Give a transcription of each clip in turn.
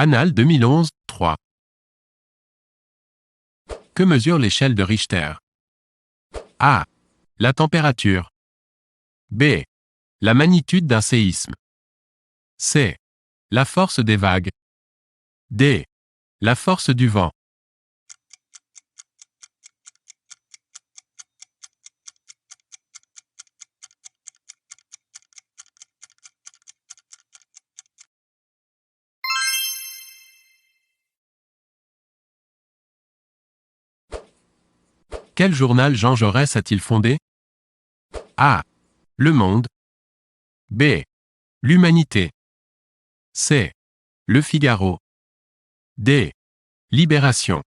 Annales 2011, 3. Que mesure l'échelle de Richter? A. La température. B. La magnitude d'un séisme. C. La force des vagues. D. La force du vent. Quel journal Jean Jaurès a-t-il fondé? A. Le Monde. B. L'Humanité. C. Le Figaro. D. Libération.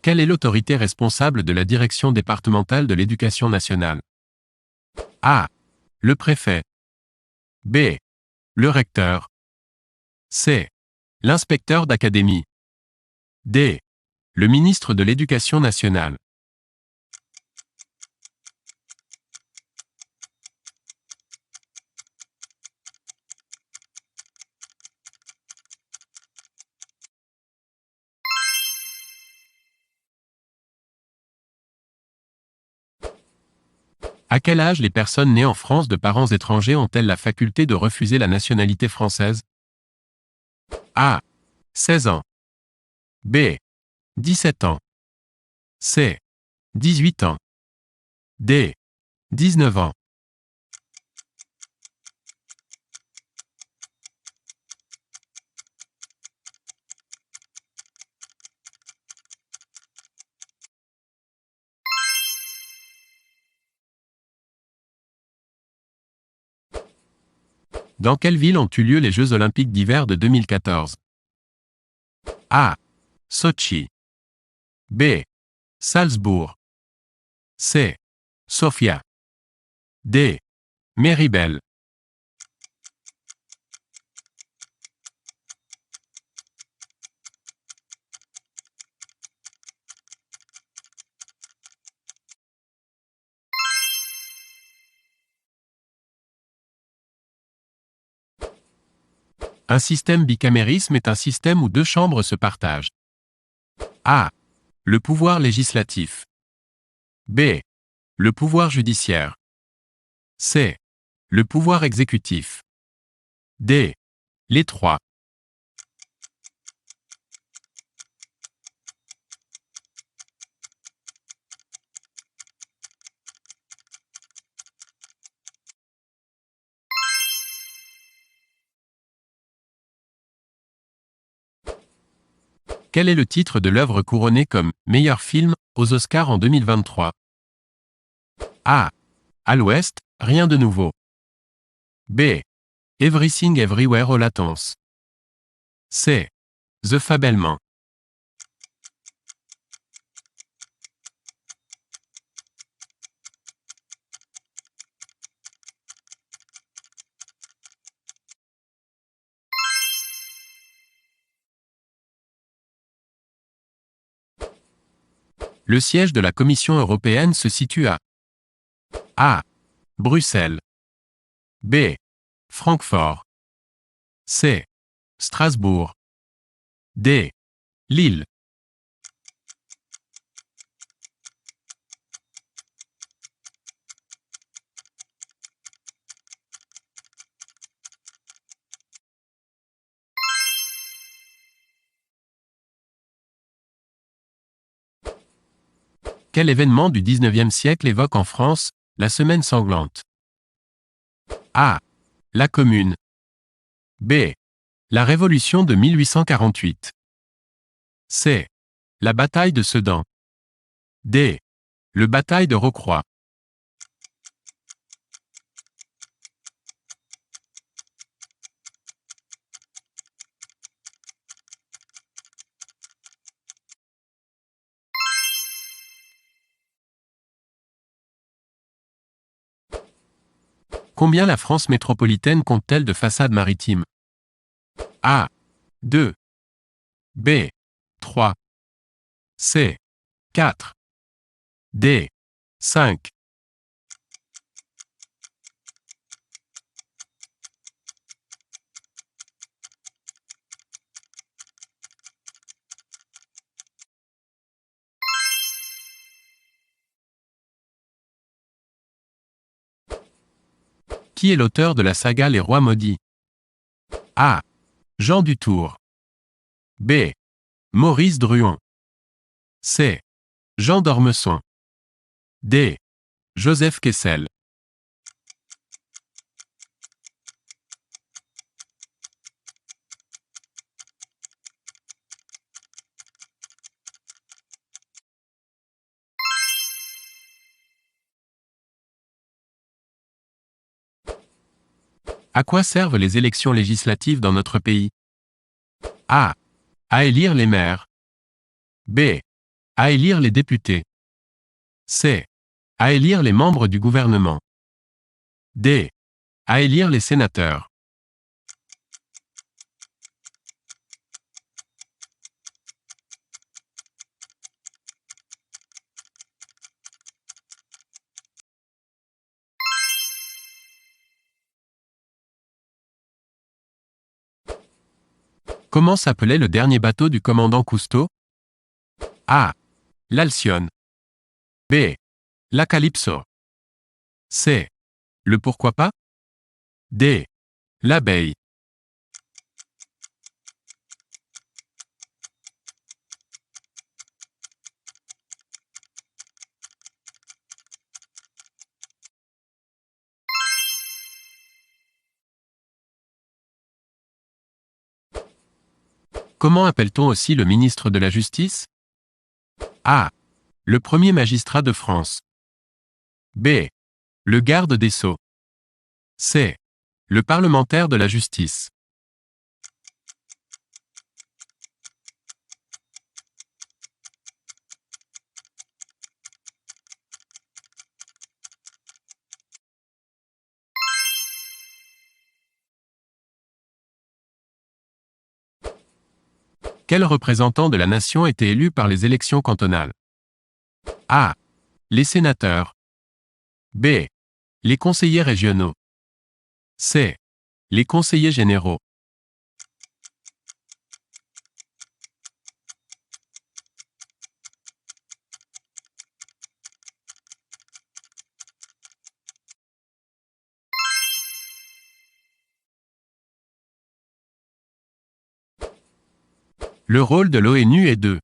Quelle est l'autorité responsable de la direction départementale de l'éducation nationale? A. Le préfet. B. Le recteur. C. L'inspecteur d'académie. D. Le ministre de l'Éducation nationale. À quel âge les personnes nées en France de parents étrangers ont-elles la faculté de refuser la nationalité française? A. 16 ans. B. 17 ans. C. 18 ans. D. 19 ans. Dans quelle ville ont eu lieu les Jeux olympiques d'hiver de 2014? A. Sotchi. B. Salzbourg. C. Sofia. D. Méribel. Un système bicamérisme est un système où deux chambres se partagent. A. Le pouvoir législatif. B. Le pouvoir judiciaire. C. Le pouvoir exécutif. D. Les trois. Quel est le titre de l'œuvre couronnée comme meilleur film aux Oscars en 2023? A. À l'Ouest, rien de nouveau. B. Everything Everywhere All at Once. C. The Fabelmans. Le siège de la Commission européenne se situe à A. Bruxelles. B. Francfort. C. Strasbourg. D. Lille. Quel événement du XIXe siècle évoque en France la semaine sanglante? A. La Commune. B. La Révolution de 1848. C. La bataille de Sedan. D. Le bataille de Rocroi. « Combien la France métropolitaine compte-t-elle de façades maritimes? A. 2. B. 3. C. 4. D. 5. Qui est l'auteur de la saga Les Rois Maudits? A. Jean Dutour. B. Maurice Druon. C. Jean d'Ormesson. D. Joseph Kessel. À quoi servent les élections législatives dans notre pays? A. À élire les maires. B. À élire les députés. C. À élire les membres du gouvernement. D. À élire les sénateurs. Comment s'appelait le dernier bateau du commandant Cousteau? A. L'Alcyone. B. La Calypso. C. Le pourquoi pas? D. L'abeille. Comment appelle-t-on aussi le ministre de la Justice? A. Le premier magistrat de France. B. Le garde des Sceaux. C. Le parlementaire de la justice. Quel représentant de la nation était élu par les élections cantonales? A. Les sénateurs. B. Les conseillers régionaux. C. Les conseillers généraux. Le rôle de l'ONU est de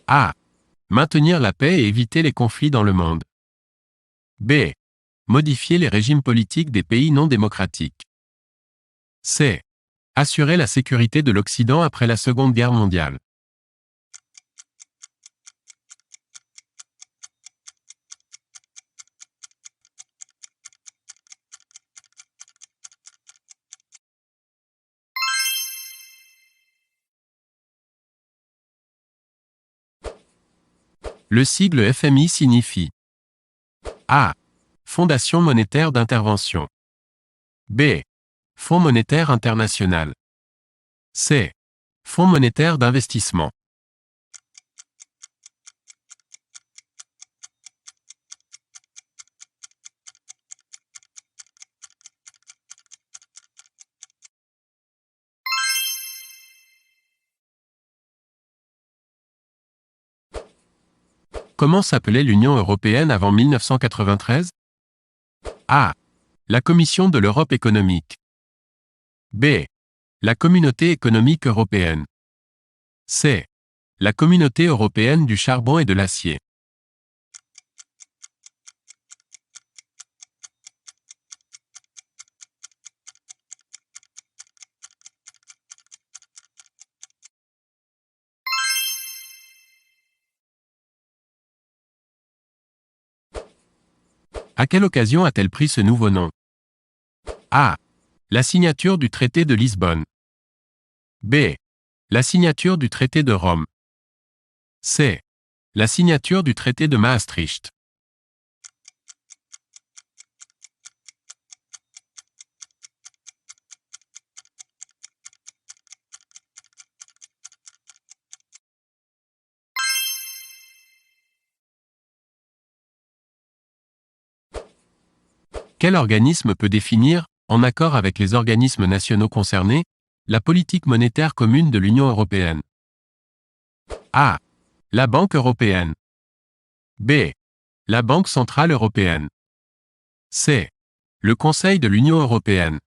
A. Maintenir la paix et éviter les conflits dans le monde. B. Modifier les régimes politiques des pays non démocratiques. C. Assurer la sécurité de l'Occident après la Seconde Guerre mondiale. Le sigle FMI signifie A. Fondation monétaire d'intervention. B. Fonds monétaire international. C. Fonds monétaire d'investissement. Comment s'appelait l'Union européenne avant 1993? A. La Commission de l'Europe économique. B. La Communauté économique européenne. C. La Communauté européenne du charbon et de l'acier. À quelle occasion a-t-elle pris ce nouveau nom? A. La signature du traité de Lisbonne. B. La signature du traité de Rome. C. La signature du traité de Maastricht. Quel organisme peut définir, en accord avec les organismes nationaux concernés, la politique monétaire commune de l'Union européenne? A. La Banque européenne. B. La Banque centrale européenne. C. Le Conseil de l'Union européenne.